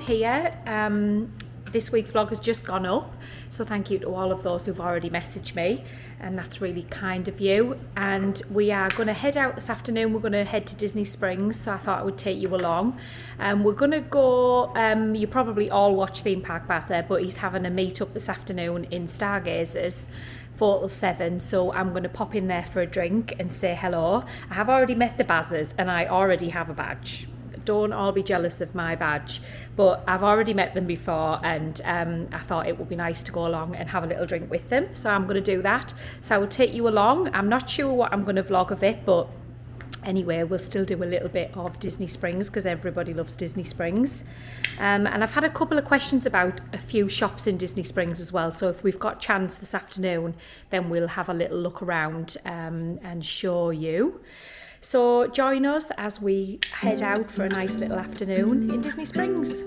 here. This week's vlog has just gone up, so thank you to all of those who've already messaged me, and that's really kind of you. And we are going to head out this afternoon. We're going to head to Disney Springs, so I thought I would take you along. We're going to go, you probably all watch Theme Park Baz there, but he's having a meet up this afternoon in Stargazers, 4 till 7, so I'm going to pop in there for a drink and say hello. I have already met the Bazers and I already have a badge. Don't all be jealous of my badge, but I've already met them before, and I thought it would be nice to go along and have a little drink with them, so I'm going to do that. So I will take you along. I'm not sure what I'm going to vlog of it, but anyway, we'll still do a little bit of Disney Springs because everybody loves Disney Springs. And I've had a couple of questions about a few shops in Disney Springs as well, so if we've got chance this afternoon, then we'll have a little look around and show you. So join us as we head out for a nice little afternoon in Disney Springs.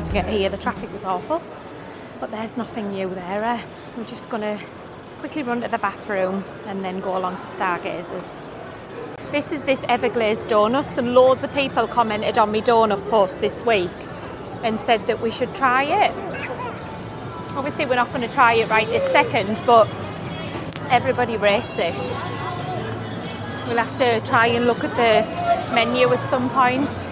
To get here, the traffic was awful, but there's nothing new there. We're just going to quickly run to the bathroom and then go along to Stargazers. This is this Everglazed Donuts, and loads of people commented on my donut post this week and said that we should try it. Obviously we're not going to try it right this second, but everybody rates it. We'll have to try and look at the menu at some point.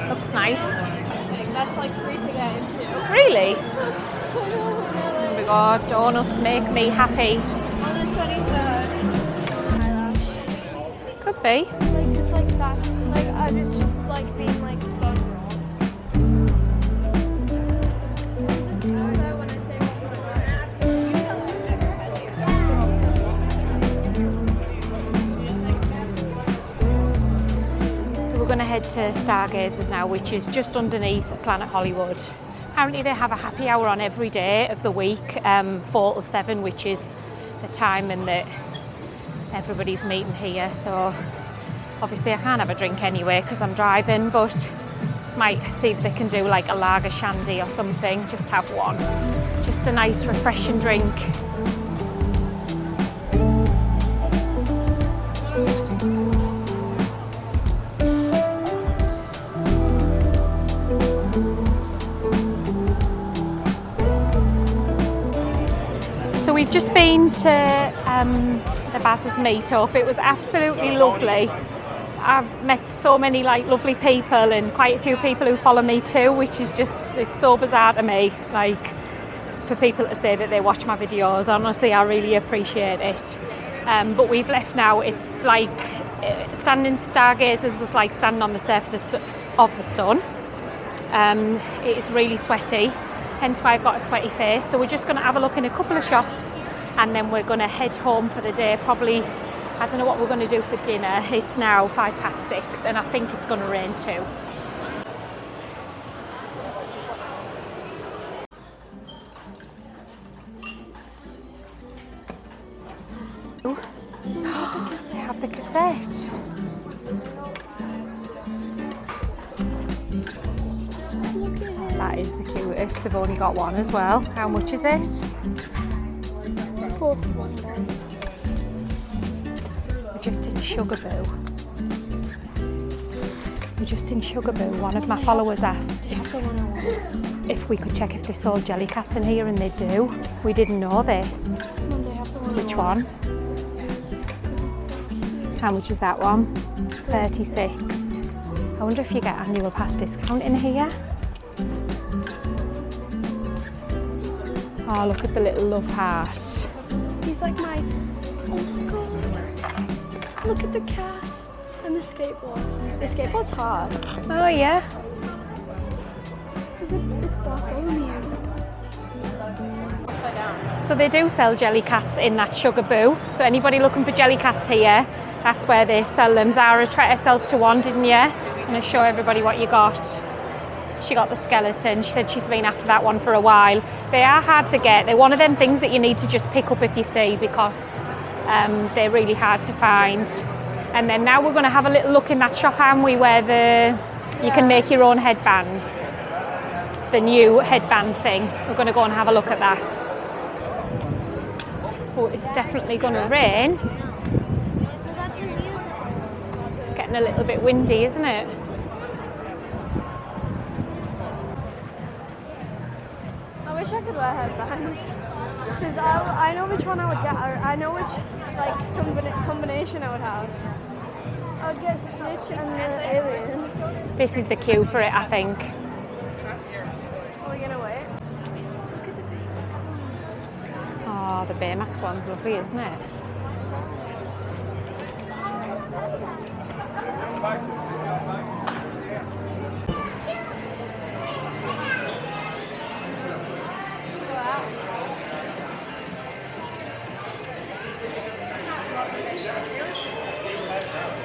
Looks nice. That's like free to get into. Really? Oh my god, donuts make me happy. On the 23rd. Could be. Like just like sat, like I was just like being like done wrong. We're going to head to Stargazers now, which is just underneath Planet Hollywood. Apparently they have a happy hour on every day of the week, 4 till 7, which is the time and that everybody's meeting here. So obviously I can't have a drink anyway because I'm driving, but might see if they can do like a lager shandy or something, just have one. Just a nice refreshing drink. So we've just been to the Baz's meet-up. It was absolutely lovely. I've met so many like lovely people and quite a few people who follow me too, which is just, it's so bizarre to me, like for people to say that they watch my videos. Honestly, I really appreciate it. But we've left now. It's like standing Stargazers was like standing on the surface of the sun. It is really sweaty, hence why I've got a sweaty face. So we're just going to have a look in a couple of shops and then we're going to head home for the day. Probably, I don't know what we're going to do for dinner. It's now 6:05 and I think it's going to rain too. They have the cassette. That is the cutest. They've only got one as well. How much is it? $41. We're just in Sugarboo. We're just in Sugarboo. One of my followers asked if we could check if they sold jelly cats in here, and they do. We didn't know this. Which one? How much is that one? 36. I wonder if you get annual pass discount in here. Oh, look at the little love heart. He's like my, oh my god. Look at the cat and the skateboard. The skateboard's hard. Oh yeah. It's Bartholomew. So they do sell jelly cats in that Sugar Boo. So anybody looking for jelly cats here, that's where they sell them. Zara, treat herself to one, didn't you? I'm going to show everybody what you got. She got the skeleton. She said she's been after that one for a while. They are hard to get. They're one of them things that you need to just pick up if you see, because they're really hard to find. And then now we're going to have a little look in that shop, aren't we, where you can make your own headbands. The new headband thing. We're going to go and have a look at that. Oh, it's definitely going to rain. It's getting a little bit windy, isn't it? I wish I could wear headbands. Because I know which one I would get. I know which combination I would have. I would get Stitch and the Alien. This is the queue for it, I think. Are we going to wait? Oh, the Baymax one's lovely, isn't it?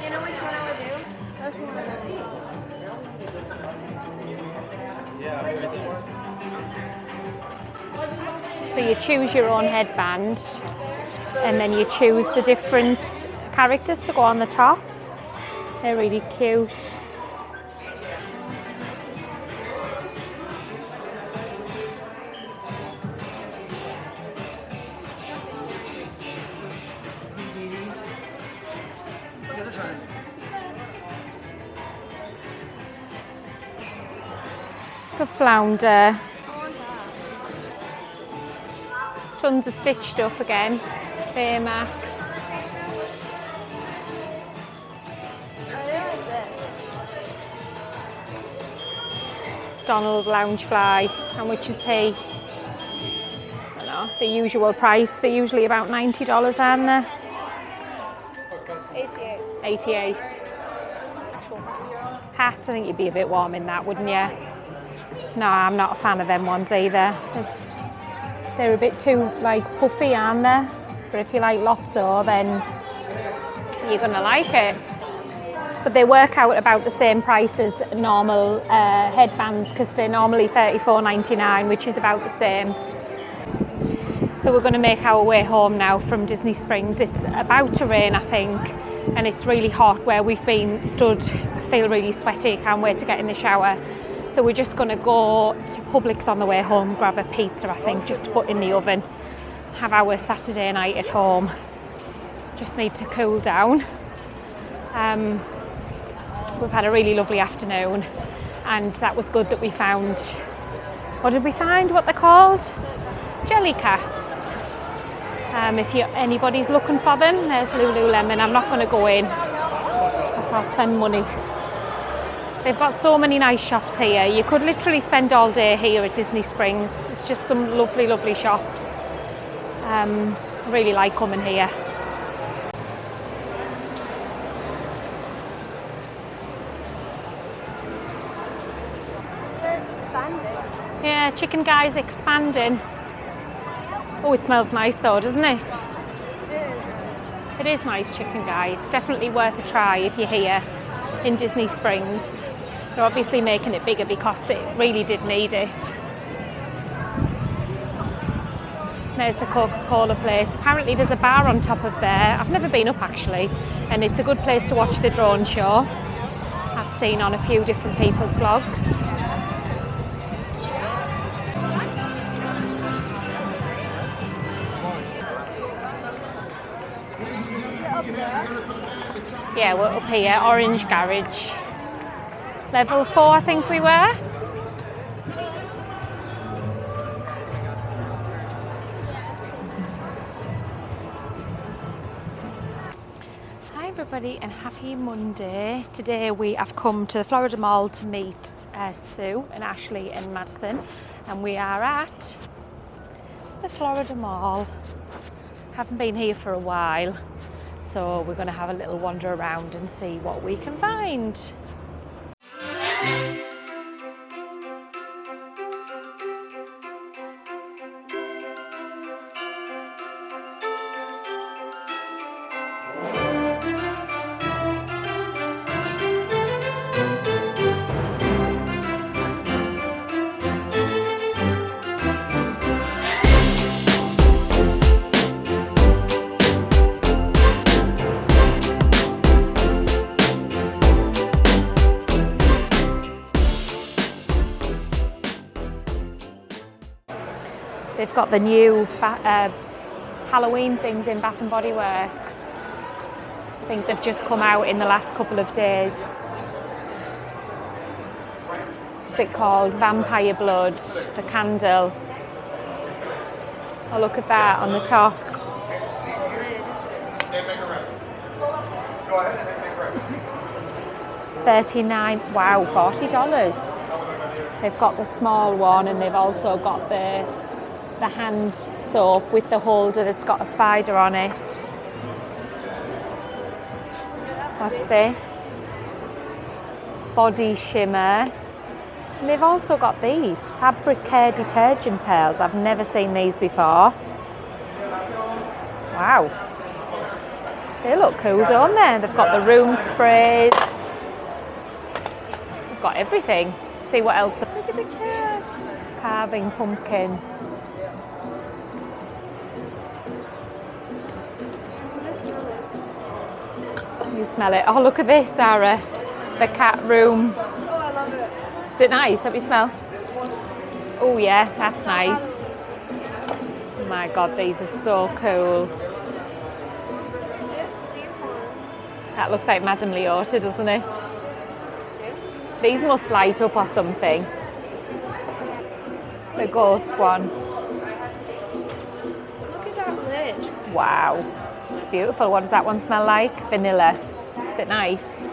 You know which one I would do? That's the one I would do. So you choose your own headband and then you choose the different characters to go on the top. They're really cute. The flounder. Tons of Stitch stuff again. Baymax. Donald Loungefly. How much is he? I don't know, the usual price. They're usually about $90, aren't they? 88. 88. Hat, I think you'd be a bit warm in that, wouldn't you? No, I'm not a fan of them ones either. They're a bit too puffy, aren't they? But if you like Lotso, then you're gonna like it. But they work out about the same price as normal headbands, because they're normally $34.99, which is about the same. So we're going to make our way home now from Disney Springs. It's about to rain, I think, and it's really hot where we've been stood. I feel really sweaty, can't wait to get in the shower. So we're just going to go to Publix on the way home, grab a pizza, I think, just to put in the oven, have our Saturday night at home. Just need to cool down. We've had a really lovely afternoon, and that was good that we found, what did we find, what they're called? Jelly cats. If anybody's looking for them, there's Lululemon. I'm not going to go in, because I'll spend money. They've got so many nice shops here. You could literally spend all day here at Disney Springs. It's just some lovely, lovely shops. I really like coming here. They're expanding. Yeah, Chicken Guy's expanding. Oh, it smells nice though, doesn't it? It is nice, Chicken Guy. It's definitely worth a try if you're here in Disney Springs. They're obviously making it bigger because it really did need it. There's the Coca-Cola place. Apparently there's a bar on top of there. I've never been up actually, and it's a good place to watch the drone show. I've seen on a few different people's vlogs. Yeah, we're up here, Orange Garage. Level 4, I think we were. Hi everybody and happy Monday. Today we have come to the Florida Mall to meet Sue and Ashley and Madison, and we are at the Florida Mall. Haven't been here for a while. So we're going to have a little wander around and see what we can find. They've got the new Halloween things in Bath and Body Works. I think they've just come out in the last couple of days. What's it called? Vampire Blood, the candle. Oh, look at that on the top. $39, wow, $40. They've got the small one, and they've also got the hand soap with the holder that's got a spider on it. What's this? Body shimmer. And they've also got these fabric care detergent pearls. I've never seen these before. Wow. They look cool, don't they? They've got the room sprays. They've got everything. See what else. Look at the cat. Carving pumpkin. You smell it. Oh, look at this, Sarah. The cat room. Oh, I love it. Is it nice? Have you smell? Oh yeah, that's nice. Oh my God, these are so cool. These ones. That looks like Madame Leota, doesn't it? Yeah. These must light up or something. The ghost one. Look at that lid. Wow. It's beautiful. What does that one smell like? Vanilla. Is it nice?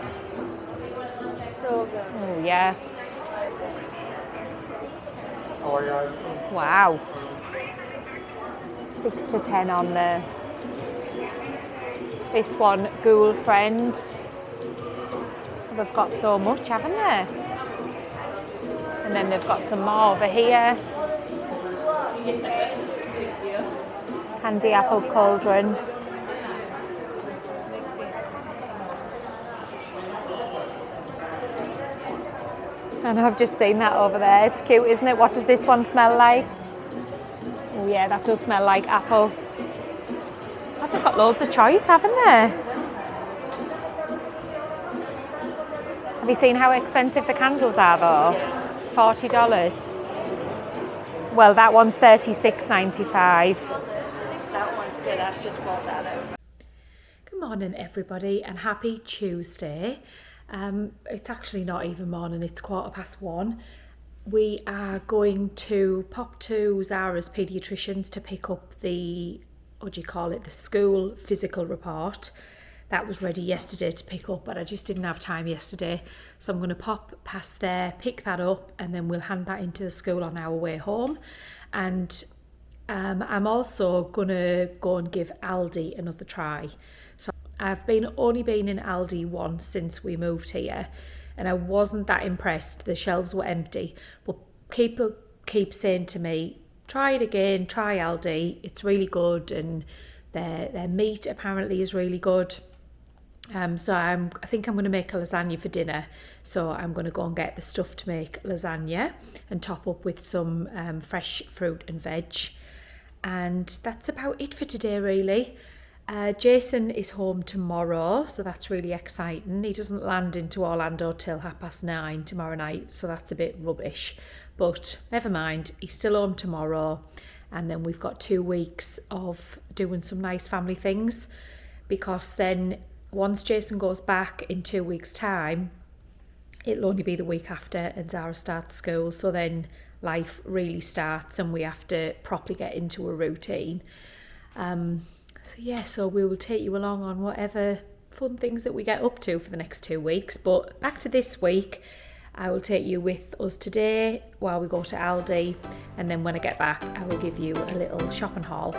So good. Oh yeah. Wow. 6 for $10 on there. This one, Ghoul Friend. They've got so much, haven't they? And then they've got some more over here. Candy apple cauldron. And I've just seen that over there. It's cute, isn't it? What does this one smell like? Oh yeah, that does smell like apple. Oh, they've got loads of choice, haven't they? Have you seen how expensive the candles are though? $40. Well, that one's $36.95. That one's good. I've just bought that out. Good morning, everybody, and happy Tuesday. It's actually not even morning, it's 1:15. We are going to pop to Zara's paediatrician's to pick up the, the school physical report. That was ready yesterday to pick up, but I just didn't have time yesterday. So I'm going to pop past there, pick that up, and then we'll hand that into the school on our way home. And I'm also going to go and give Aldi another try. So I've only been in Aldi once since we moved here, and I wasn't that impressed. The shelves were empty, but people keep saying to me, try it again, try Aldi, it's really good, and their meat apparently is really good. So I think I'm going to make a lasagna for dinner. So I'm going to go and get the stuff to make lasagna and top up with some fresh fruit and veg. And that's about it for today, really. Jason is home tomorrow, so that's really exciting. He doesn't land into Orlando till 9:30 tomorrow night, so that's a bit rubbish. But never mind, he's still home tomorrow. And then we've got 2 weeks of doing some nice family things, because then once Jason goes back in 2 weeks' time, it'll only be the week after and Zara starts school. So then life really starts and we have to properly get into a routine. So we will take you along on whatever fun things that we get up to for the next 2 weeks. But back to this week, I will take you with us today while we go to Aldi. And then when I get back, I will give you a little shopping haul.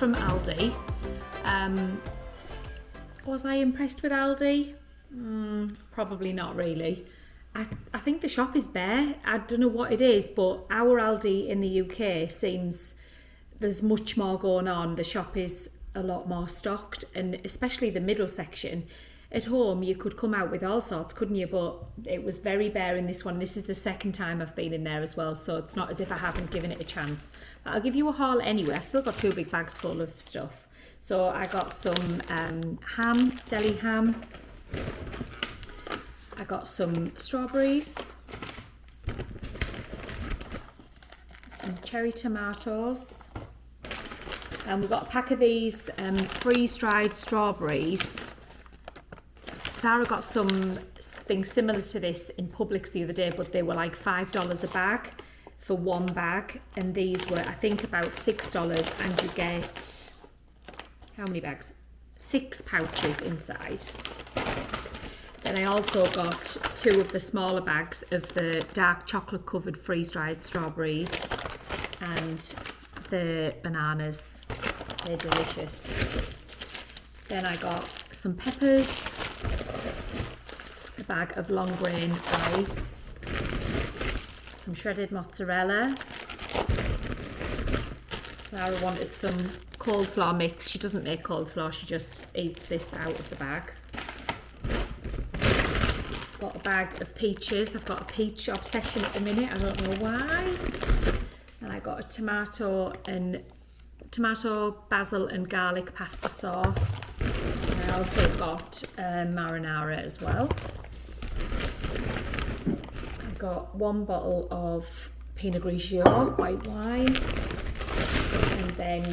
from Aldi. Was I impressed with Aldi? Probably not really. I think the shop is bare. I don't know what it is, but our Aldi in the UK seems there's much more going on. The shop is a lot more stocked, and especially the middle section. At home you could come out with all sorts, couldn't you? But it was very bare in this one. This is the second time I've been in there as well, so it's not as if I haven't given it a chance. But I'll give you a haul anyway. I still got 2 big bags full of stuff. So I got some ham, deli ham. I got some strawberries, some cherry tomatoes, and we got a pack of these freeze-dried strawberries. Zara got something similar to this in Publix the other day, but they were like $5 a bag for 1 bag, and these were, I think, about $6, and you get, how many bags? 6 pouches inside. Then I also got 2 of the smaller bags of the dark chocolate covered freeze-dried strawberries and the bananas. They're delicious. Then I got some peppers, a bag of long grain rice, some shredded mozzarella. Zara wanted some coleslaw mix. She doesn't make coleslaw, she just eats this out of the bag. Got a bag of peaches. I've got a peach obsession at the minute, I don't know why. And I got a tomato, basil and garlic pasta sauce. And I also got marinara as well. I got 1 bottle of Pinot Grigio white wine, and then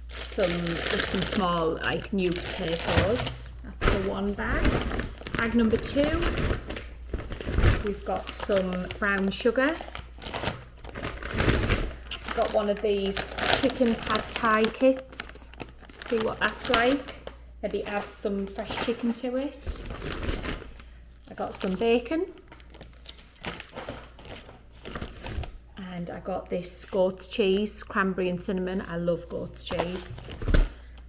just some small like new potatoes. That's the 1 bag. Bag number 2, we've got some brown sugar. Got one of these chicken pad thai kits. See what that's like. Maybe add some fresh chicken to it. I got some bacon. And I got this goat's cheese, cranberry and cinnamon. I love goat's cheese.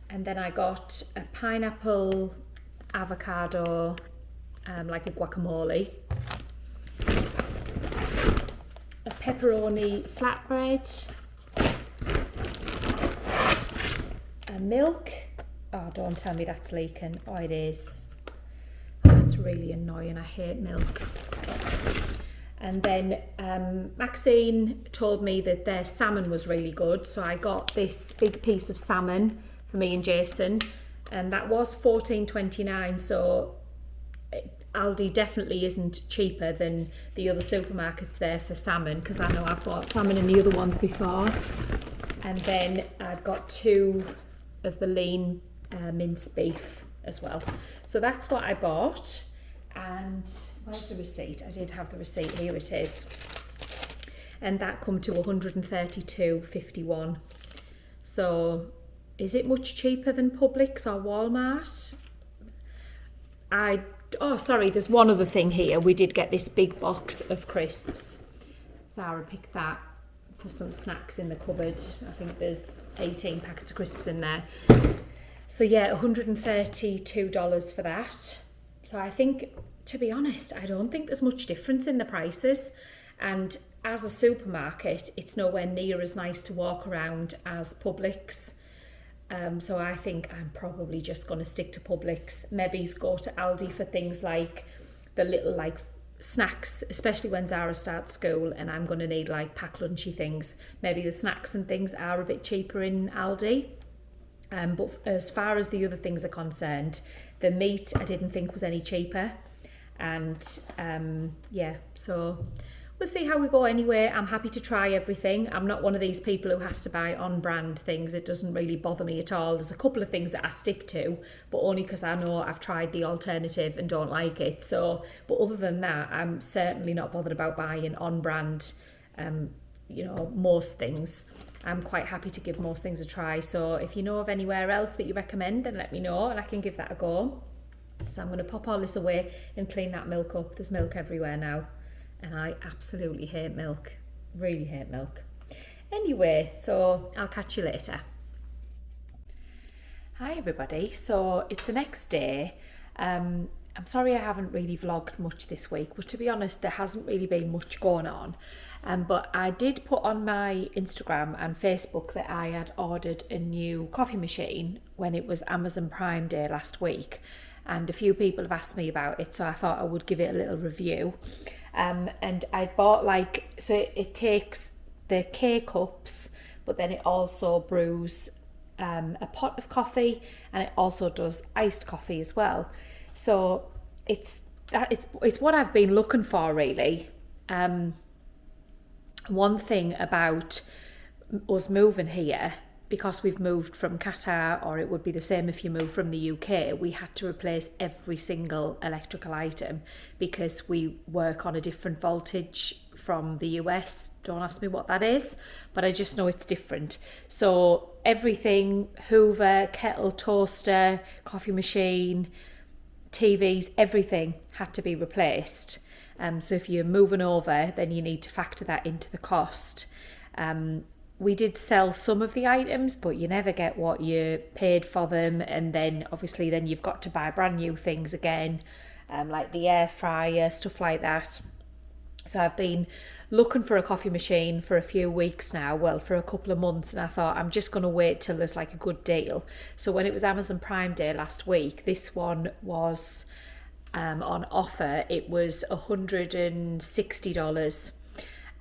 And then I got a pineapple, avocado, like a guacamole. A pepperoni flatbread. A milk. Oh, don't tell me that's leaking. Oh, it is. Oh, that's really annoying. I hate milk. And then Maxine told me that their salmon was really good, so I got this big piece of salmon for me and Jason, and that was $14.29. So Aldi definitely isn't cheaper than the other supermarkets there for salmon, because I know I've bought salmon in the other ones before. And then I've got 2 of the lean minced beef as well. So that's what I bought. And where's the receipt? I did have the receipt. Here it is. And that come to $132.51. So is it much cheaper than Publix or Walmart? Oh, sorry, there's one other thing here. We did get this big box of crisps. Zara picked that for some snacks in the cupboard. I think there's 18 packets of crisps in there. So yeah, $132 for that. So I think, to be honest, I don't think there's much difference in the prices. And as a supermarket, it's nowhere near as nice to walk around as Publix. So I think I'm probably just going to stick to Publix. Maybe go to Aldi for things like the little like snacks, especially when Zara starts school and I'm going to need like pack lunchy things. Maybe the snacks and things are a bit cheaper in Aldi. But as far as the other things are concerned, the meat I didn't think was any cheaper. And yeah, so we'll see how we go anyway. I'm happy to try everything. I'm not one of these people who has to buy on-brand things. It doesn't really bother me at all. There's a couple of things that I stick to, but only because I know I've tried the alternative and don't like it. So, but other than that, I'm certainly not bothered about buying on-brand, most things. I'm quite happy to give most things a try. So if you know of anywhere else that you recommend, then let me know and I can give that a go. So I'm going to pop all this away and clean that milk up. There's milk everywhere now. And I absolutely hate milk. Really hate milk. Anyway, so I'll catch you later. Hi everybody, so it's the next day. I'm sorry I haven't really vlogged much this week, but to be honest there hasn't really been much going on. But I did put on my Instagram and Facebook that I had ordered a new coffee machine when it was Amazon Prime Day last week, and a few people have asked me about it, so I thought I would give it a little review. And I bought it takes the K-cups, but then it also brews a pot of coffee, and it also does iced coffee as well. So it's what I've been looking for really. One thing about us moving here, because we've moved from Qatar, or it would be the same if you moved from the UK, we had to replace every single electrical item because we work on a different voltage from the US. Don't ask me what that is, but I just know it's different. So everything, Hoover, kettle, toaster, coffee machine, TVs, everything had to be replaced. So if you're moving over, then you need to factor that into the cost. We did sell some of the items, but you never get what you paid for them, and then obviously then you've got to buy brand new things again, like the air fryer, stuff like that. So I've been looking for a coffee machine for a few weeks now, well, for a couple of months, and I thought I'm just going to wait till there's like a good deal. So when it was Amazon Prime Day last week, this one was on offer. It was $160,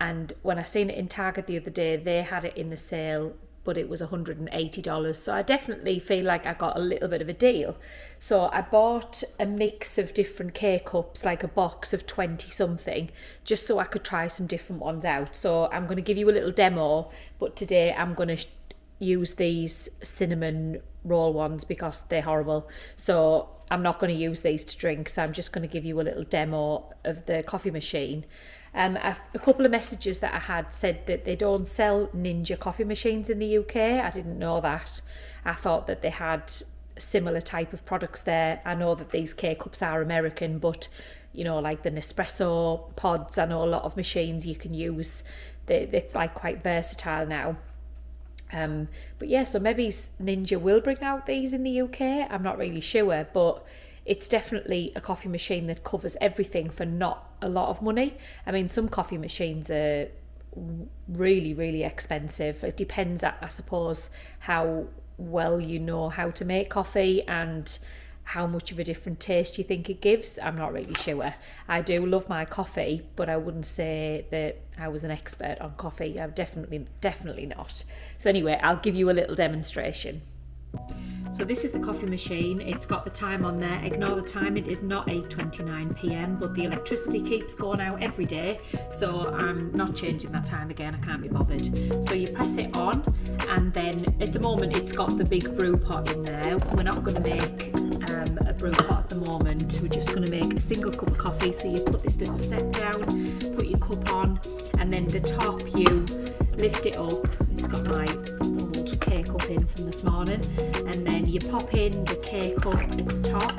and when I seen it in Target the other day, they had it in the sale, but it was $180. So I definitely feel like I got a little bit of a deal. So I bought a mix of different K-cups, like a box of 20 something, just so I could try some different ones out. So I'm going to give you a little demo, but today I'm going to use these cinnamon roll ones because they're horrible. So I'm not going to use these to drink, so I'm just going to give you a little demo of the coffee machine. A couple of messages that I had said that they don't sell Ninja coffee machines in the UK. I didn't know that. I thought that they had similar type of products there. I know that these K-cups are American, but you know, like the Nespresso pods, I know a lot of machines you can use. They're like quite versatile now. But yeah, so maybe Ninja will bring out these in the UK. I'm not really sure, but it's definitely a coffee machine that covers everything for not a lot of money. I mean, some coffee machines are really, really expensive. It depends, I suppose, how well you know how to make coffee and how much of a different taste you think it gives. I'm not really sure. I do love my coffee, but I wouldn't say that I was an expert on coffee. I'm definitely not. So anyway, I'll give you a little demonstration. So this is the coffee machine. It's got the time on there. Ignore the time, it is not 8:29 p.m, but the electricity keeps going out every day, so I'm not changing that time again. I can't be bothered. So you press it on, and then at the moment it's got the big brew pot in there. We're not going to make a brew pot at the moment. We're just going to make a single cup of coffee. So you put this little step down, put your cup on, and then the top you lift it up. It's got my old K-cup in from this morning, and then you pop in the K-cup at the top,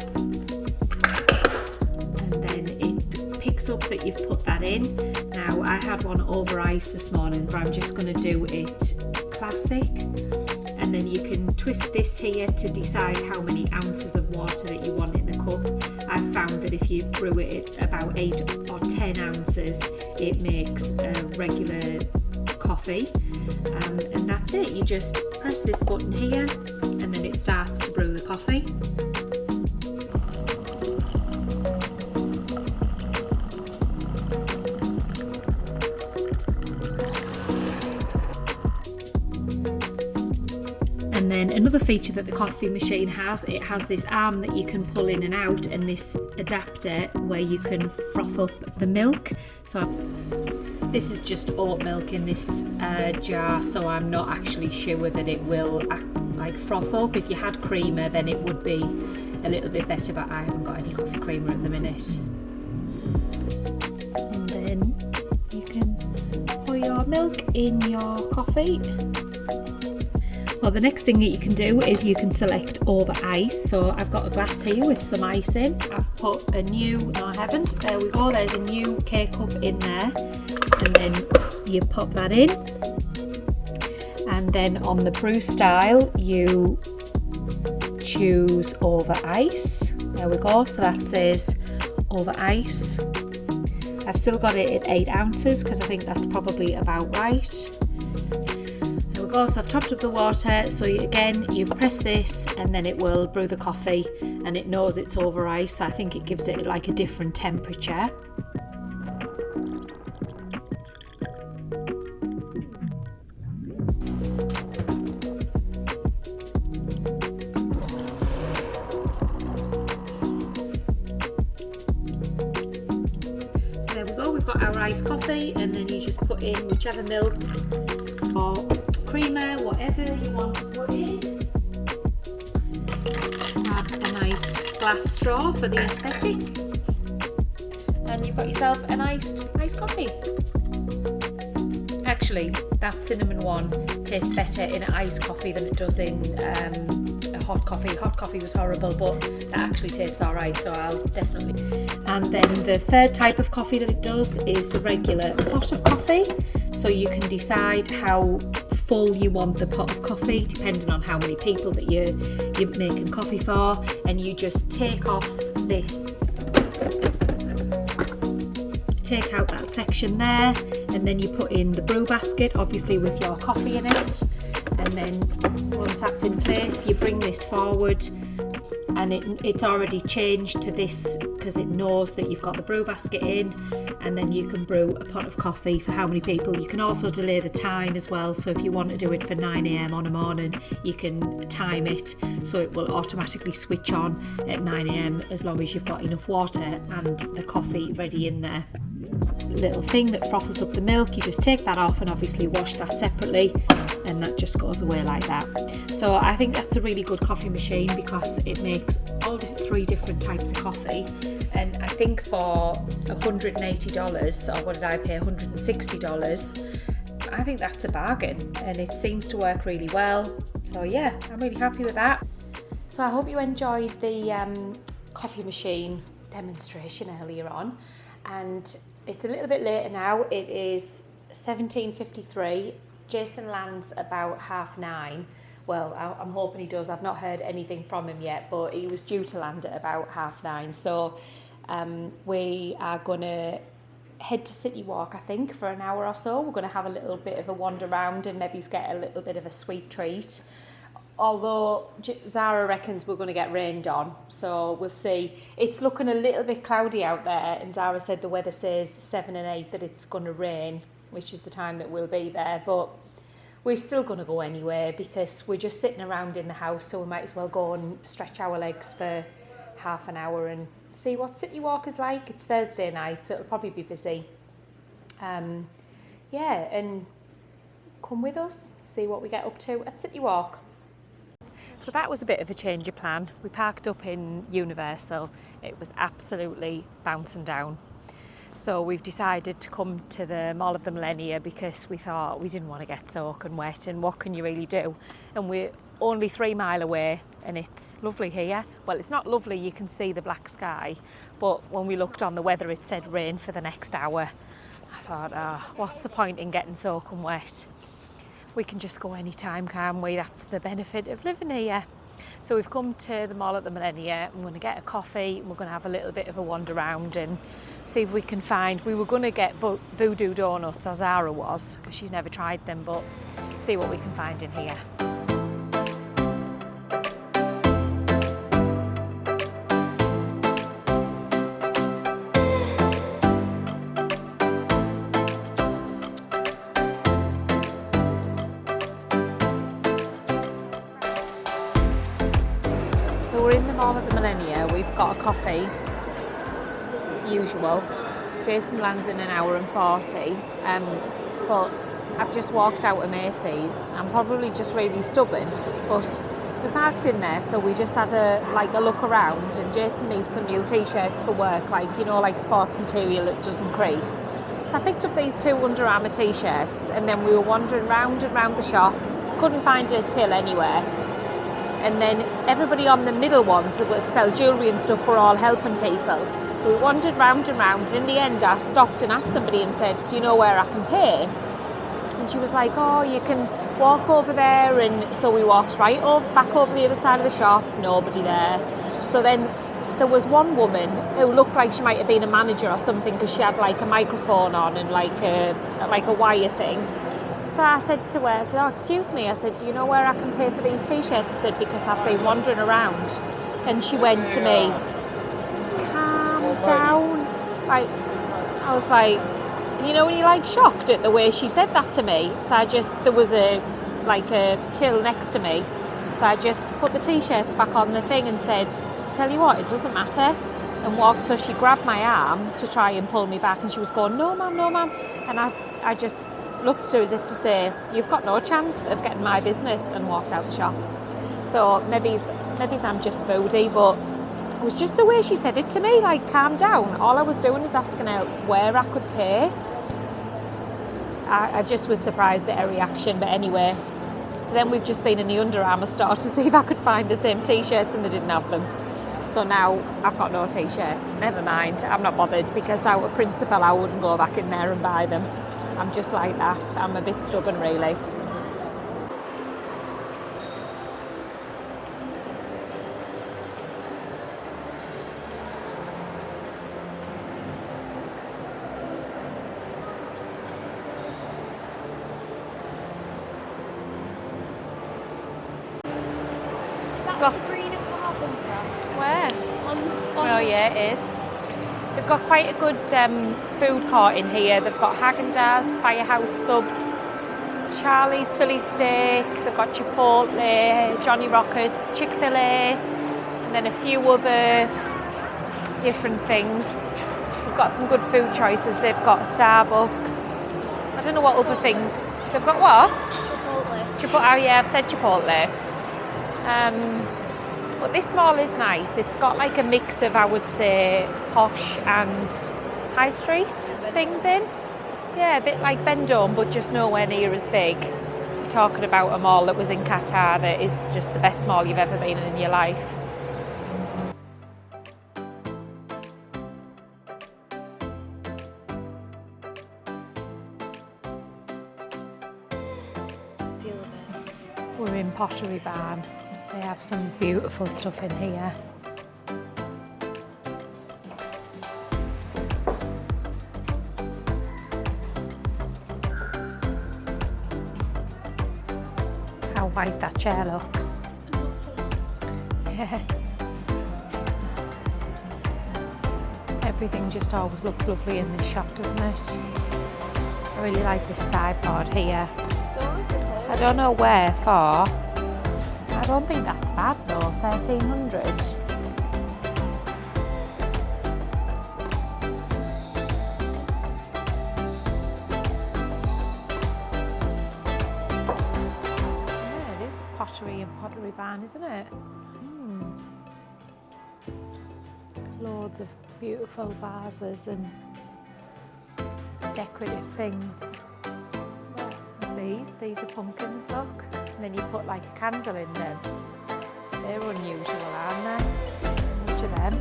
and then it picks up that you've put that in. Now I had one over ice this morning, but I'm just going to do it classic, and then you can twist this here to decide how many ounces of water that you want in the cup. I've found that if you brew it at about 8 or 10 ounces, it makes a regular coffee, and that's it. You just press this button here, and then it starts to brew the coffee. And then another feature that the coffee machine has, it has this arm that you can pull in and out, and this adapter where you can froth up the milk. So this is just oat milk in this jar, so I'm not actually sure that it will like froth up. If you had creamer, then it would be a little bit better, but I haven't got any coffee creamer at the minute. And then you can pour your milk in your coffee. Well, the next thing that you can do is you can select over ice. So I've got a glass here with some ice in. I've put a new, no I haven't, there we go, there's a new K-cup in there. And then you pop that in. And then on the brew style, you choose over ice. There we go, so that says over ice. I've still got it at 8 ounces because I think that's probably about right. There we go, so I've topped up the water. So again, you press this and then it will brew the coffee, and it knows it's over ice. So I think it gives it like a different temperature. We've got our iced coffee, and then you just put in whichever milk or creamer, whatever you want to put in. Have a nice glass straw for the aesthetic, and you've got yourself an iced coffee. Actually, that cinnamon one tastes better in an iced coffee than it does in a hot coffee. Hot coffee was horrible, but that actually tastes alright, so I'll definitely. And then the third type of coffee that it does is the regular pot of coffee. So you can decide how full you want the pot of coffee depending on how many people that you're making coffee for, and you just take off this, take out that section there, and then you put in the brew basket, obviously with your coffee in it. And then once that's in place, you bring this forward, and it's already changed to this because it knows that you've got the brew basket in, and then you can brew a pot of coffee for how many people. You can also delay the time as well, so if you want to do it for 9 a.m. on a morning, you can time it so it will automatically switch on at 9 a.m. as long as you've got enough water and the coffee ready in there. Little thing that froths up the milk, you just take that off and obviously wash that separately, and that just goes away like that. So I think that's a really good coffee machine because it makes all 3 different types of coffee, and I think for $180, or what did I pay, $160, I think that's a bargain, and it seems to work really well. So yeah, I'm really happy with that. So I hope you enjoyed the coffee machine demonstration earlier on, and it's a little bit later now. It is 17:53. Jason lands about 9:30. Well, I'm hoping he does. I've not heard anything from him yet, but he was due to land at about 9:30. So we are going to head to CityWalk, I think, for an hour or so. We're going to have a little bit of a wander around and maybe get a little bit of a sweet treat. Although Zara reckons we're going to get rained on, so we'll see. It's looking a little bit cloudy out there, and Zara said the weather says 7 and 8 that it's going to rain, which is the time that we'll be there. But we're still going to go anyway because we're just sitting around in the house, so we might as well go and stretch our legs for half an hour and see what CityWalk is like. It's Thursday night, so it'll probably be busy. Yeah, and come with us, see what we get up to at CityWalk. So that was a bit of a change of plan. We parked up in Universal. It was absolutely bouncing down. So we've decided to come to the Mall of the Millenia because we thought we didn't want to get soaking wet, and what can you really do? And we're only 3 miles away, and it's lovely here. Well, it's not lovely, you can see the black sky, but when we looked on the weather it said rain for the next hour. I thought, what's the point in getting soaking wet? We can just go anytime, can't we? That's the benefit of living here. So we've come to the Mall at the Millenia. I'm going to get a coffee, and we're going to have a little bit of a wander around and see if we can find. We were going to get voodoo donuts, as Zara was, because she's never tried them, but see what we can find in here. So we're in the Mall at the Millenia. We've got a coffee, usual. Jason lands in an hour and 40, but I've just walked out of Macy's. I'm probably just really stubborn, but we parked in there, so we just had a look around, and Jason needs some new t-shirts for work, like sports material that doesn't crease. So I picked up these 2 Under Armour t-shirts, and then we were wandering round and round the shop, couldn't find a till anywhere. And then everybody on the middle ones that would sell jewellery and stuff were all helping people. So we wandered round and round, and in the end I stopped and asked somebody and said, do you know where I can pay? And she was like, oh, you can walk over there, and so we walked back over the other side of the shop, nobody there. So then there was one woman who looked like she might have been a manager or something, because she had like a microphone on and like a wire thing. So I said to her, I said, oh, excuse me, I said, do you know where I can pay for these t-shirts? I said, because I've been wandering around. And she went to me, calm down. Like, I was like, you know when you're like shocked at the way she said that to me. So there was a till next to me. So I just put the t-shirts back on the thing and said, tell you what, it doesn't matter. And walked, so she grabbed my arm to try and pull me back, and she was going, no ma'am. And I just looked at her as if to say, you've got no chance of getting my business, and walked out the shop. So maybe I'm just moody, but it was just the way she said it to me, like, calm down. All I was doing is asking her where I could pay. I just was surprised at her reaction, but anyway. So then we've just been in the Under Armour store to see if I could find the same t-shirts, and they didn't have them. So now I've got no t-shirts. Never mind, I'm not bothered, because out of principle I wouldn't go back in there and buy them. I'm just like that. I'm a bit stubborn, really. Sabrina Carpenter. Where? On Oh yeah, it is. They've got quite a good food court in here. They've got Häagen-Dazs, Firehouse Subs, Charlie's Philly Steak, they've got Chipotle, Johnny Rockets, Chick-fil-A, and then a few other different things. They've got some good food choices. They've got Starbucks. I don't know what other things. They've got what? Chipotle. Oh yeah, I've said Chipotle. But this mall is nice. It's got like a mix of, I would say, posh and high street things in. Yeah, a bit like Vendôme, but just nowhere near as big. You're talking about a mall that was in Qatar that is just the best mall you've ever been in your life. We're in Pottery Barn. They have some beautiful stuff in here. How white that chair looks. Yeah. Everything just always looks lovely in this shop, doesn't it? I really like this sideboard here. I don't know where for. I don't think that's bad though, 1,300. Yeah, it is pottery and Pottery Barn, isn't it? Loads of beautiful vases and decorative things. These are pumpkins, look. And then you put like a candle in them. They're unusual, aren't they? How much are them?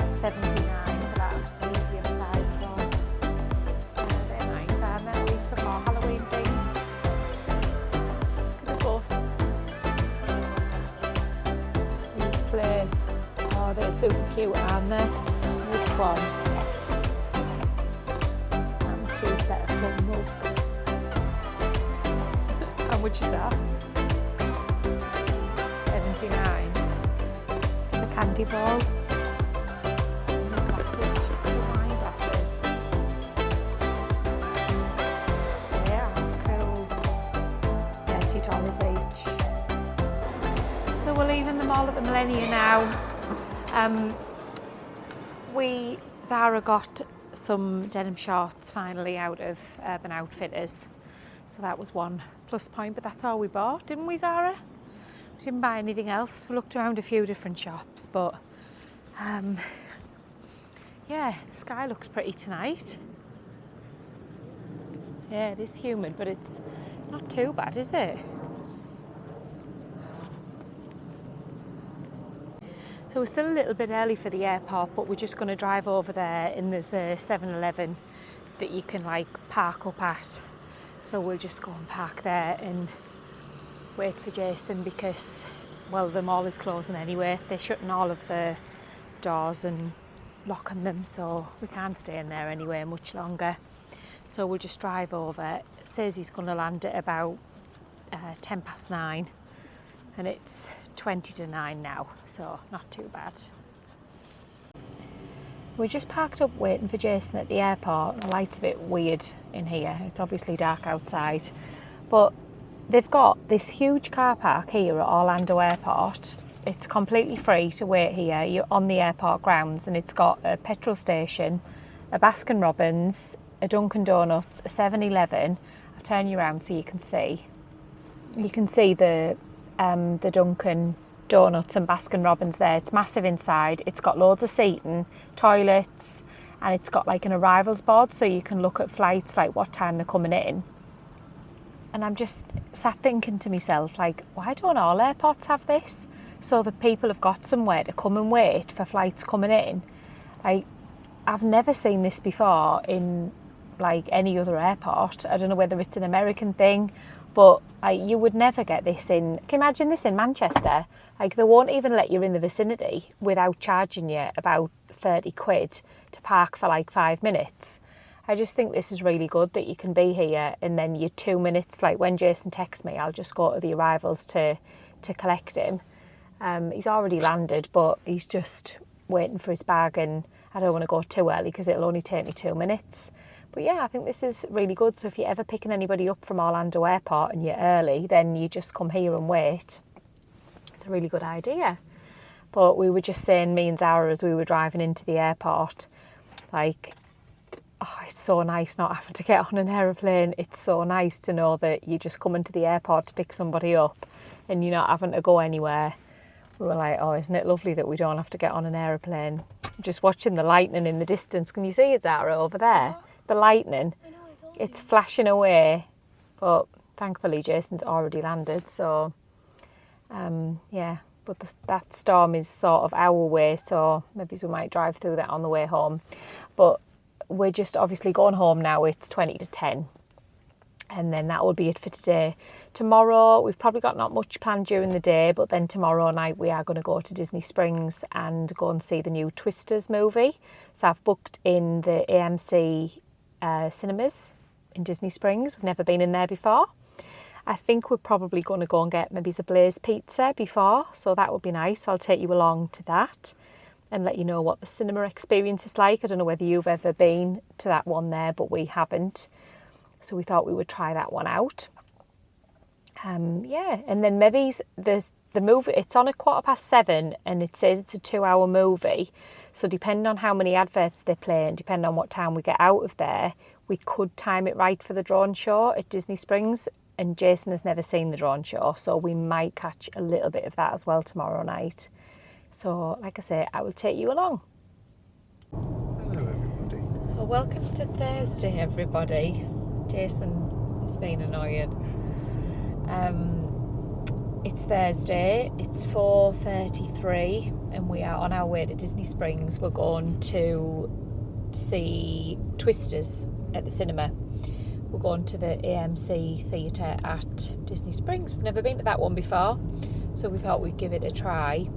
79 for that medium sized one. They're nice, aren't they? At least some more Halloween things. Look at the bus. These plates. Oh, they're super cute, aren't they? Which one? That must be a set of fun mugs. How much is that? 79. The candy ball. And the glasses, the wine glasses. They are cool. $30 each. So we're leaving the mall at the Millenia now. Zara got some denim shorts finally out of Urban Outfitters. So that was one plus point, but that's all we bought, didn't we, Zara? We didn't buy anything else. We looked around a few different shops, but yeah, the sky looks pretty tonight. Yeah, it is humid, but it's not too bad, is it? So we're still a little bit early for the airport, but we're just going to drive over there, and there's a 7-Eleven that you can like park up at. So we'll just go and park there and wait for Jason because, well, the mall is closing anyway. They're shutting all of the doors and locking them, so we can't stay in there anyway much longer. So we'll just drive over. It says he's going to land at about 9:10, and it's 20 to 9 now, so not too bad. We're just parked up waiting for Jason at the airport. The light's a bit weird in here. It's obviously dark outside, but they've got this huge car park here at Orlando Airport. It's completely free to wait here. You're on the airport grounds, and it's got a petrol station, a Baskin Robbins, a Dunkin' Donuts, a 7-Eleven. I'll turn you around so you can see. You can see the Dunkin' Donuts and Baskin Robbins there. It's massive inside. It's got loads of seating, toilets, and it's got like an arrivals board so you can look at flights, like what time they're coming in. And I'm just sat thinking to myself, like, why don't all airports have this? So that people have got somewhere to come and wait for flights coming in. Like, I've never seen this before in like any other airport. I don't know whether it's an American thing, but you would never get this in. Can you imagine this in Manchester? Like, they won't even let you in the vicinity without charging you about 30 quid to park for like 5 minutes. I just think this is really good that you can be here and then you're 2 minutes, like when Jason texts me, I'll just go to the arrivals to collect him. He's already landed, but he's just waiting for his bag, and I don't want to go too early because it'll only take me 2 minutes. But yeah, I think this is really good. So if you're ever picking anybody up from Orlando Airport and you're early, then you just come here and wait. It's a really good idea. But we were just saying, me and Zara, as we were driving into the airport, like, oh, it's so nice not having to get on an aeroplane. It's so nice to know that you just come into the airport to pick somebody up and you're not having to go anywhere. We were like, oh, isn't it lovely that we don't have to get on an aeroplane? Just watching the lightning in the distance. Can you see it, Zara, over there? The lightning. It's flashing away. But thankfully, Jason's already landed. So, yeah. But that storm is sort of our way. So maybe we might drive through that on the way home. But we're just obviously going home now. It's 20 to 10. And then that will be it for today. Tomorrow, we've probably got not much planned during the day, but then tomorrow night we are going to go to Disney Springs and go and see the new Twisters movie. So I've booked in the AMC cinemas in Disney Springs. We've never been in there before. I think we're probably going to go and get maybe a Blaze pizza before, so that would be nice. So I'll take you along to that and let you know what the cinema experience is like. I don't know whether you've ever been to that one there, but we haven't. So we thought we would try that one out. Yeah, and then maybe the movie, it's on at 7:15 and it says it's a 2-hour movie. So depending on how many adverts they play and depending on what time we get out of there, we could time it right for the drone show at Disney Springs. And Jason has never seen the drone show, so we might catch a little bit of that as well tomorrow night. So, like I say, I will take you along. Hello everybody. Well, welcome to Thursday, everybody. Jason has been annoying. It's Thursday, it's 4:33 and we are on our way to Disney Springs. We're going to see Twisters at the cinema. We're going to the AMC theatre at Disney Springs. We've never been to that one before, so we thought we'd give it a try.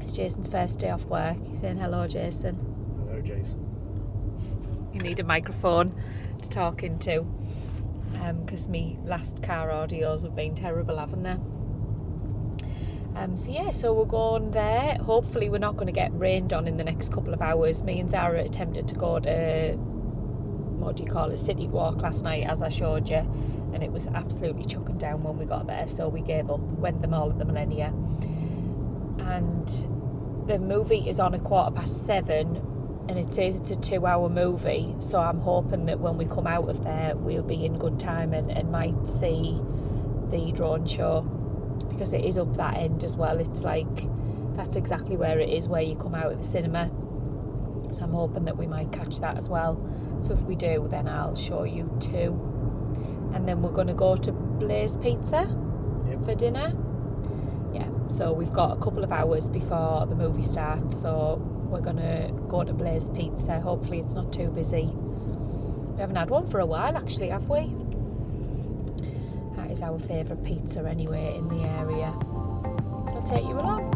It's Jason's first day off work. He's saying hello, Jason. Hello, Jason. You need a microphone to talk into, because me last car audios have been terrible, haven't they? So we're going there. Hopefully we're not going to get rained on in the next couple of hours. Me and Zara attempted to go to, CityWalk last night, as I showed you, and it was absolutely chucking down when we got there, so we gave up, went the mall at the Millenia. And the movie is on at 7:15 and it says it's a 2-hour movie, so I'm hoping that when we come out of there we'll be in good time and might see the drone show, because it is up that end as well. It's like, that's exactly where it is, where you come out of the cinema, so I'm hoping that we might catch that as well. So if we do, then I'll show you too. And then we're going to go to Blaze Pizza for dinner. Yeah, so we've got a couple of hours before the movie starts, so we're going to go to Blaze Pizza. Hopefully it's not too busy. We haven't had one for a while actually, have we? is our favourite pizza anyway in the area. I'll take you along.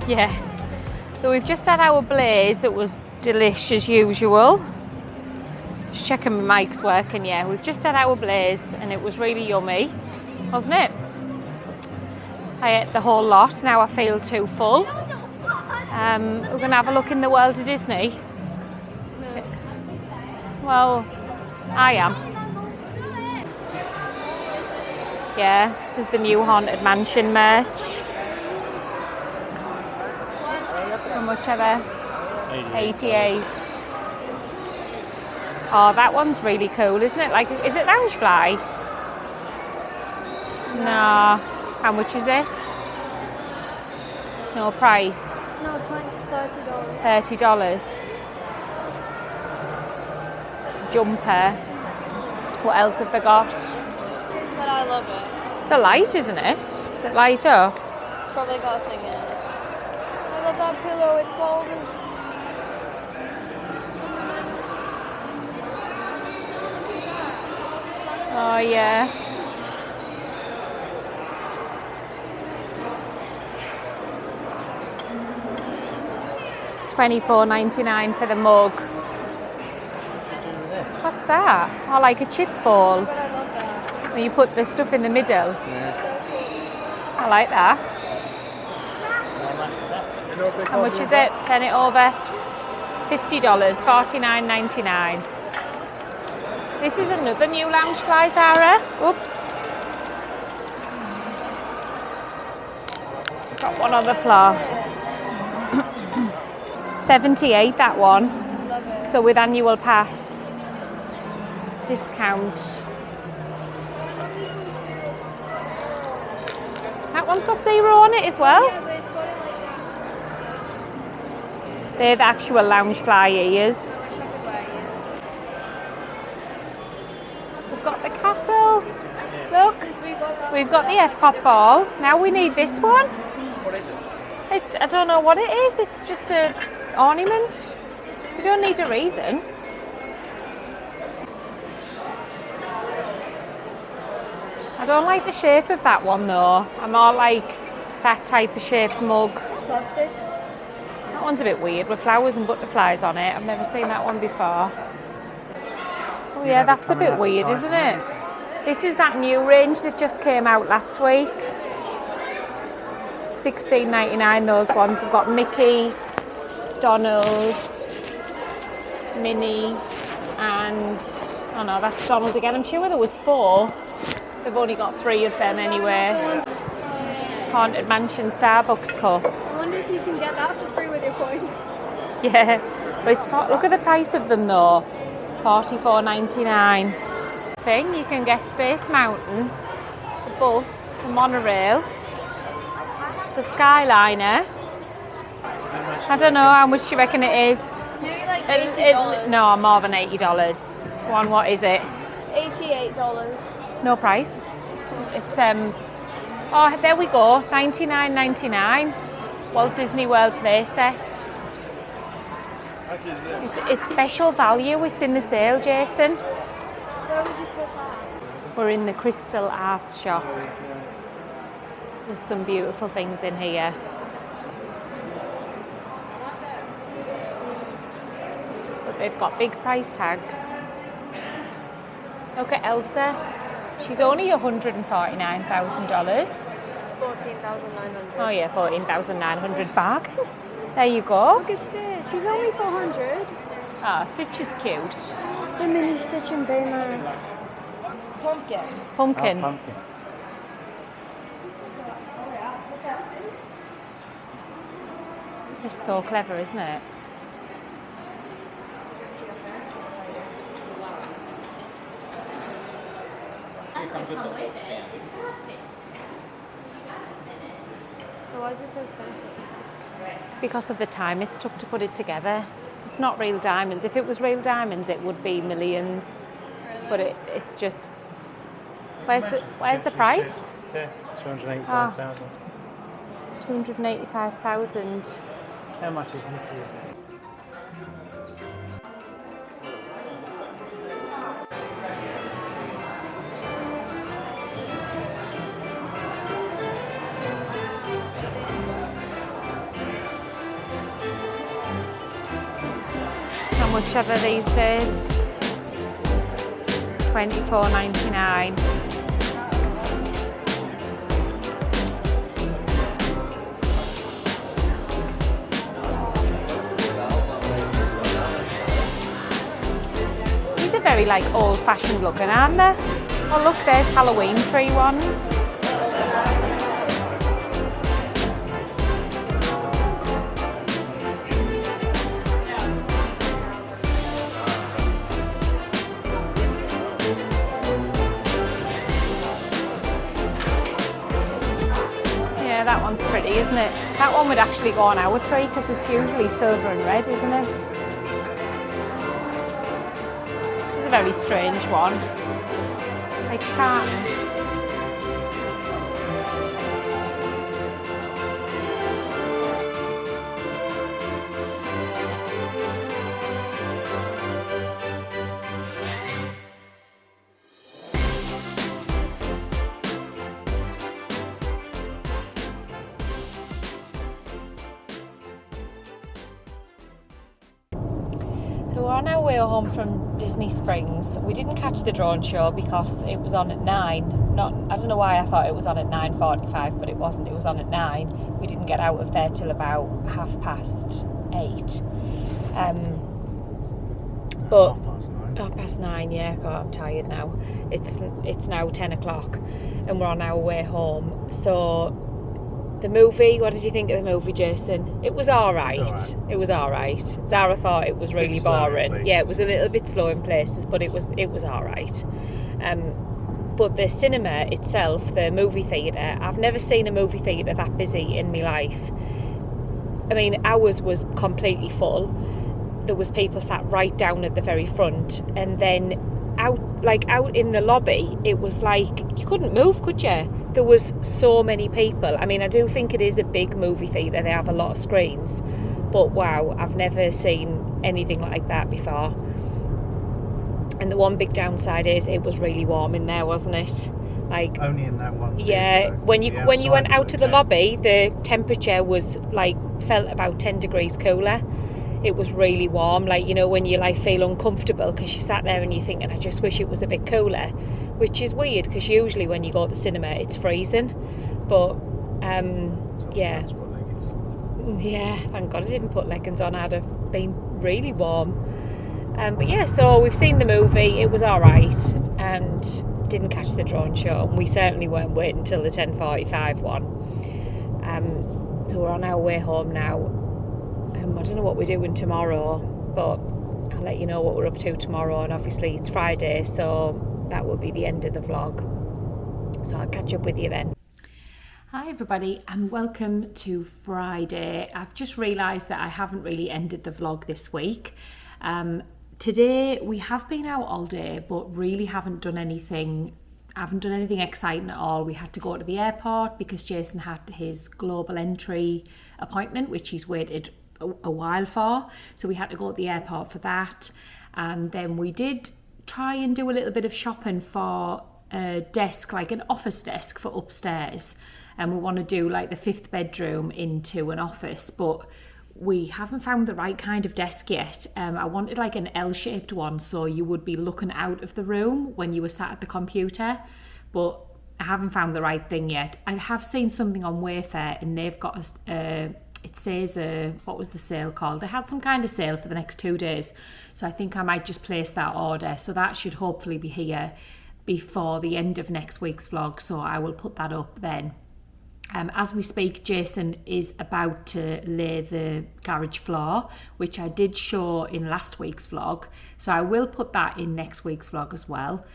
Yeah, so we've just had our blaze. It was delish as usual. Just checking my mic's working. Yeah, we've just had our blaze and it was really yummy, wasn't it? I ate the whole lot. Now I feel too full. We're going to have a look in the world of Disney. No. Well, I am. Yeah, this is the new Haunted Mansion merch. How much are they? 88. Oh, that one's really cool, isn't it? Like, is it Loungefly? No. How much is it? No price. No, $30. $30. Jumper. What else have they got? But I love it. It's a light, isn't it? Is it light up? It's probably got a thing in it. I love that pillow, it's golden. Oh yeah. $24.99 for the mug. What's that? Oh, like a chip ball. But I love that. Where you put the stuff in the middle. Yeah. So cool. I like that. How much is it? Turn it over. $50, $49.99. This is another new Loungefly, Zara. Oops. Got one on the floor. 78, that one. Love it. So with annual pass discount. That one's got 0 on it as well. Yeah, but it's got it like that. They're the actual Loungefly ears. We've got the castle. Look, we've got the Epcot ball. Now we need this one. What is it? I don't know what it is. It's just an ornament. We don't need a reason. I don't like the shape of that one though. I more like that type of shaped mug. Plastic. That one's a bit weird with flowers and butterflies on it. I've never seen that one before. Oh yeah, that's a bit weird, isn't it? This is that new range that just came out last week. $16.99 those ones. They've got Mickey, Donald, Minnie, and oh no, that's Donald again. I'm sure there was 4. They've only got 3 of them anyway. Haunted Mansion Starbucks cup. I wonder if you can get that for free with your points. Yeah, but look at the price of them though. $44.99. Thing you can get Space Mountain, the bus, the monorail, the Skyliner. I don't know how much you reckon it is. Maybe like $80. No, more than $80. One, what is it? $88. No price. It's oh, there we go. $99.99. Walt Disney World playset. It's special value. It's in the sale, Jason. Where would you put that? We're in the Crystal Arts shop. There's some beautiful things in here. But they've got big price tags. Look at Elsa. She's only $149,000. 14,900. Oh yeah, 14,900 bargain. There you go. Look at Stitch. She's only 400. Ah, Stitch is cute. The mini Stitch and Baymax. Pumpkin. Pumpkin. Oh, pumpkin. It's so clever, isn't it? So why is it so expensive? Because of the time it took to put it together. It's not real diamonds. If it was real diamonds, it would be millions. But it's just. Where's the price? Yeah, 285,000. 285,000. How much is Mickey? How much ever these days? $24.99. These are very like old-fashioned looking, aren't they? Oh look, there's Halloween tree ones. That one's pretty, isn't it? That one would actually go on our tree because it's usually silver and red, isn't it? This is a very strange one. Like tartan. So we're on our way home from Disney Springs. We didn't catch the drone show because it was on at 9. I don't know why I thought it was on at 9:45, but it wasn't. It was on at 9. We didn't get out of there till about 8:30. But 9:30, yeah. God, I'm tired now. It's now 10 o'clock, and we're on our way home. So. The movie, what did you think of the movie, Jason? It was all right. It was all right. Zara thought it was really boring. Yeah, it was a little bit slow in places, but it was all right. But the cinema itself, the movie theatre, I've never seen a movie theatre that busy in my life. I mean, ours was completely full. There was people sat right down at the very front, and then out in the lobby, it was like you couldn't move, could you? There was so many people. I mean, I do think it is a big movie theatre. They have a lot of screens. But wow, I've never seen anything like that before. And the one big downside is it was really warm in there, wasn't it? Like only in that one. Yeah, theatre. when you went out to the lobby, the temperature was felt about 10 degrees cooler. It was really warm, when you feel uncomfortable because you sat there and you're thinking, I just wish it was a bit cooler, which is weird because usually when you go to the cinema it's freezing. But yeah, thank God I didn't put leggings on. I'd have been really warm. But yeah, so we've seen the movie. It was all right, and didn't catch the drone show. And we certainly weren't waiting until the 10:45 one. So we're on our way home now. I don't know what we're doing tomorrow, but I'll let you know what we're up to tomorrow. And obviously it's Friday, so that will be the end of the vlog. So I'll catch up with you then. Hi everybody, and welcome to Friday. I've just realised that I haven't really ended the vlog this week. Today we have been out all day, but really haven't done anything exciting at all. We had to go to the airport because Jason had his global entry appointment, which he's waited a while for. So we had to go to the airport for that. And then we did try and do a little bit of shopping for a desk, like an office desk for upstairs. And we want to do the 5th bedroom into an office, but we haven't found the right kind of desk yet. I wanted like an L-shaped one, so you would be looking out of the room when you were sat at the computer, but I haven't found the right thing yet. I have seen something on Wayfair, and they've got it says, what was the sale called? They had some kind of sale for the next 2 days. So I think I might just place that order. So that should hopefully be here before the end of next week's vlog. So I will put that up then. As we speak, Jason is about to lay the garage floor, which I did show in last week's vlog. So I will put that in next week's vlog as well.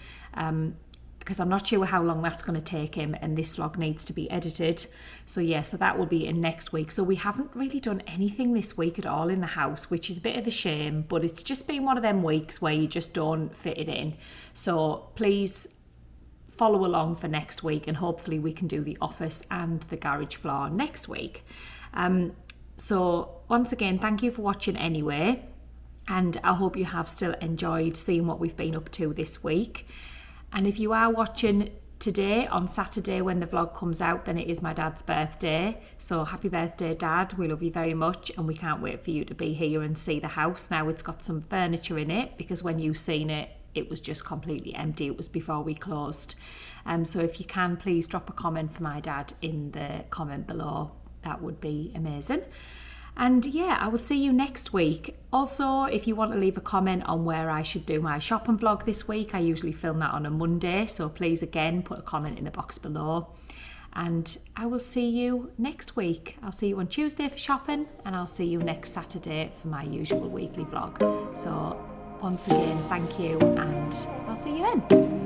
Because I'm not sure how long that's going to take him, and this vlog needs to be edited. So yeah, so that will be in next week. So we haven't really done anything this week at all in the house, which is a bit of a shame, but it's just been one of them weeks where you just don't fit it in. So please follow along for next week, and hopefully we can do the office and the garage floor next week. So once again, thank you for watching anyway, and I hope you have still enjoyed seeing what we've been up to this week. And if you are watching today on Saturday when the vlog comes out, then it is my dad's birthday. So happy birthday, Dad. We love you very much, and we can't wait for you to be here and see the house. Now it's got some furniture in it, because when you seen it, it was just completely empty. It was before we closed. So if you can, please drop a comment for my dad in the comment below. That would be amazing. And yeah, I will see you next week. Also, if you want to leave a comment on where I should do my shopping vlog this week, I usually film that on a Monday. So please, again, put a comment in the box below. And I will see you next week. I'll see you on Tuesday for shopping, and I'll see you next Saturday for my usual weekly vlog. So once again, thank you, and I'll see you then.